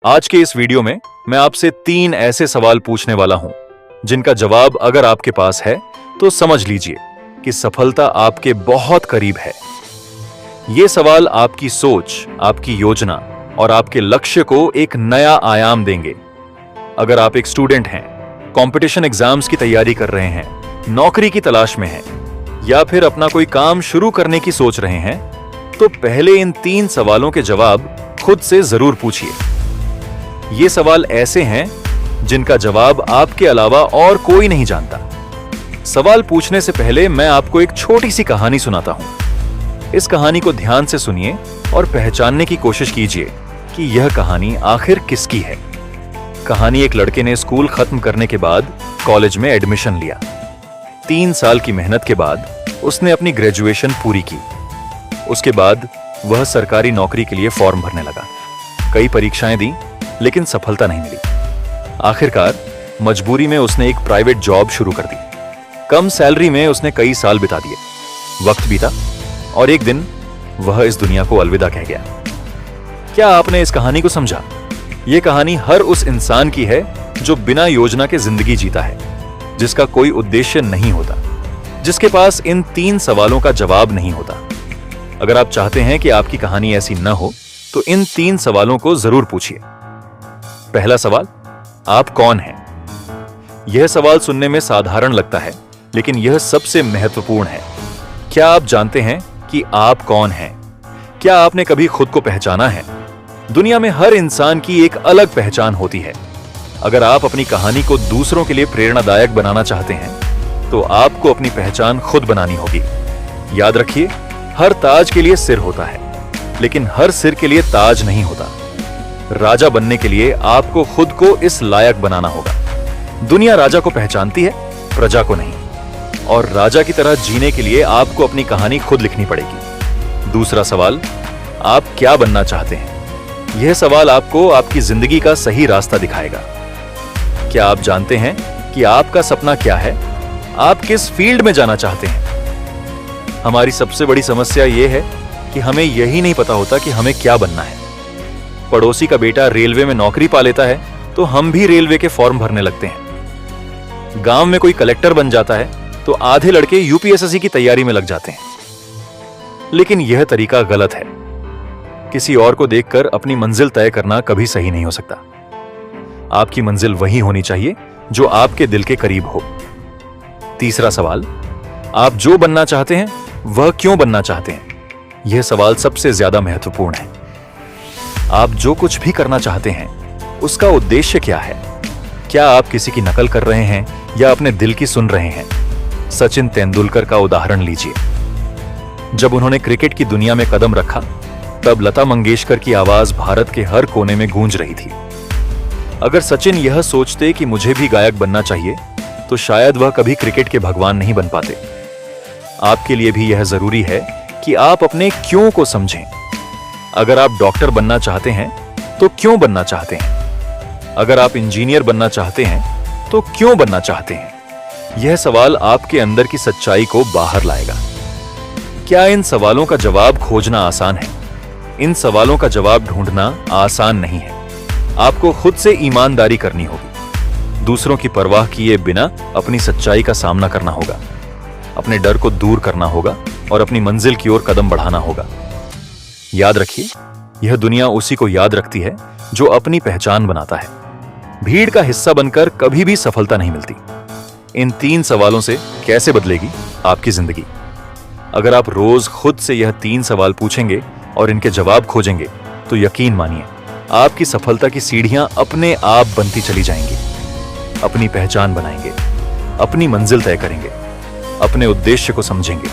आज के इस वीडियो में मैं आपसे 3 ऐसे सवाल पूछने वाला हूं जिनका जवाब अगर आपके पास है तो समझ लीजिए कि सफलता आपके बहुत करीब है। ये सवाल आपकी सोच, आपकी योजना और आपके लक्ष्य को एक नया आयाम देंगे। अगर आप एक स्टूडेंट हैं, कंपटीशन एग्जाम्स की तैयारी कर रहे हैं, नौकरी की तलाश में हैं या फिर अपना कोई काम शुरू करने की सोच रहे हैं, तो पहले इन 3 सवालों के जवाब खुद से जरूर पूछिए। ये सवाल ऐसे हैं जिनका जवाब आपके अलावा और कोई नहीं जानता। सवाल पूछने से पहले मैं आपको एक छोटी सी कहानी सुनाता हूं। इस कहानी को ध्यान से सुनिए और पहचानने की कोशिश कीजिए कि यह कहानी आखिर किसकी है। कहानी एक लड़के ने स्कूल खत्म करने के बाद कॉलेज में एडमिशन लिया। 3 साल की मेहनत के बाद उसने अपनी ग्रेजुएशन पूरी की। उसके बाद वह सरकारी नौकरी के लिए फॉर्म भरने लगा। कई परीक्षाएं दी लेकिन सफलता नहीं मिली। आखिरकार मजबूरी में उसने एक प्राइवेट जॉब शुरू कर दी। कम सैलरी में उसने कई साल बिता दिए। वक्त बीता और एक दिन वह इस दुनिया को अलविदा कह गया। क्या आपने इस कहानी को समझा? यह कहानी हर उस इंसान की है जो बिना योजना के जिंदगी जीता है, जिसका कोई उद्देश्य नहीं होता, जिसके पास इन 3 सवालों का जवाब नहीं होता। अगर आप चाहते हैं कि आपकी कहानी ऐसी न हो तो इन 3 सवालों को जरूर पूछिए। पहला सवाल, आप कौन हैं? यह सवाल सुनने में साधारण लगता है, लेकिन यह सबसे महत्वपूर्ण है। क्या आप जानते हैं कि आप कौन हैं? क्या आपने कभी खुद को पहचाना है? दुनिया में हर इंसान की एक अलग पहचान होती है। अगर आप अपनी कहानी को दूसरों के लिए प्रेरणादायक बनाना चाहते हैं तो आपको अपनी पहचान खुद बनानी होगी। याद रखिए, हर ताज के लिए सिर होता है, लेकिन हर सिर के लिए ताज नहीं होता। राजा बनने के लिए आपको खुद को इस लायक बनाना होगा। दुनिया राजा को पहचानती है, प्रजा को नहीं। और राजा की तरह जीने के लिए आपको अपनी कहानी खुद लिखनी पड़ेगी। दूसरा सवाल, आप क्या बनना चाहते हैं? यह सवाल आपको आपकी जिंदगी का सही रास्ता दिखाएगा। क्या आप जानते हैं कि आपका सपना क्या है? आप किस फील्ड में जाना चाहते हैं? हमारी सबसे बड़ी समस्या यह है कि हमें यही नहीं पता होता कि हमें क्या बनना है। पड़ोसी का बेटा रेलवे में नौकरी पा लेता है तो हम भी रेलवे के फॉर्म भरने लगते हैं। गांव में कोई कलेक्टर बन जाता है तो आधे लड़के यूपीएससी की तैयारी में लग जाते हैं। लेकिन यह तरीका गलत है। किसी और को देखकर अपनी मंजिल तय करना कभी सही नहीं हो सकता। आपकी मंजिल वही होनी चाहिए जो आपके दिल के करीब हो। तीसरा सवाल, आप जो बनना चाहते हैं वह क्यों बनना चाहते हैं? यह सवाल सबसे ज्यादा महत्वपूर्ण है। आप जो कुछ भी करना चाहते हैं उसका उद्देश्य क्या है? क्या आप किसी की नकल कर रहे हैं या अपने दिल की सुन रहे हैं? सचिन तेंदुलकर का उदाहरण लीजिए। जब उन्होंने क्रिकेट की दुनिया में कदम रखा तब लता मंगेशकर की आवाज भारत के हर कोने में गूंज रही थी। अगर सचिन यह सोचते कि मुझे भी गायक बनना चाहिए तो शायद वह कभी क्रिकेट के भगवान नहीं बन पाते। आपके लिए भी यह जरूरी है कि आप अपने क्यों को समझें। अगर आप डॉक्टर बनना चाहते हैं तो क्यों बनना चाहते हैं? अगर आप इंजीनियर बनना चाहते हैं तो क्यों बनना चाहते हैं? यह सवाल आपके अंदर की सच्चाई को बाहर लाएगा। क्या इन सवालों का जवाब खोजना आसान है? इन सवालों का जवाब ढूंढना आसान नहीं है। आपको खुद से ईमानदारी करनी होगी। दूसरों की परवाह किए बिना अपनी सच्चाई का सामना करना होगा। अपने डर को दूर करना होगा और अपनी मंजिल की ओर कदम बढ़ाना होगा। याद रखिए, यह दुनिया उसी को याद रखती है जो अपनी पहचान बनाता है। भीड़ का हिस्सा बनकर कभी भी सफलता नहीं मिलती। इन 3 सवालों से कैसे बदलेगी आपकी जिंदगी? अगर आप रोज खुद से यह 3 सवाल पूछेंगे और इनके जवाब खोजेंगे तो यकीन मानिए, आपकी सफलता की सीढ़ियां अपने आप बनती चली जाएंगी। अपनी पहचान बनाएंगे, अपनी मंजिल तय करेंगे, अपने उद्देश्य को समझेंगे।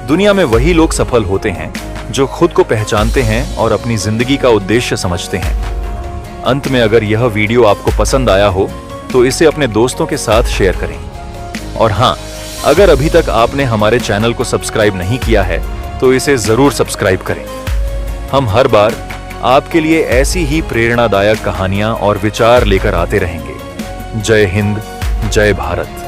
दुनिया में वही लोग सफल होते हैं जो खुद को पहचानते हैं और अपनी जिंदगी का उद्देश्य समझते हैं। अंत में, अगर यह वीडियो आपको पसंद आया हो तो इसे अपने दोस्तों के साथ शेयर करें। और हां, अगर अभी तक आपने हमारे चैनल को सब्सक्राइब नहीं किया है तो इसे जरूर सब्सक्राइब करें। हम हर बार आपके लिए ऐसी ही प्रेरणादायक कहानियां और विचार लेकर आते रहेंगे। जय हिंद, जय भारत।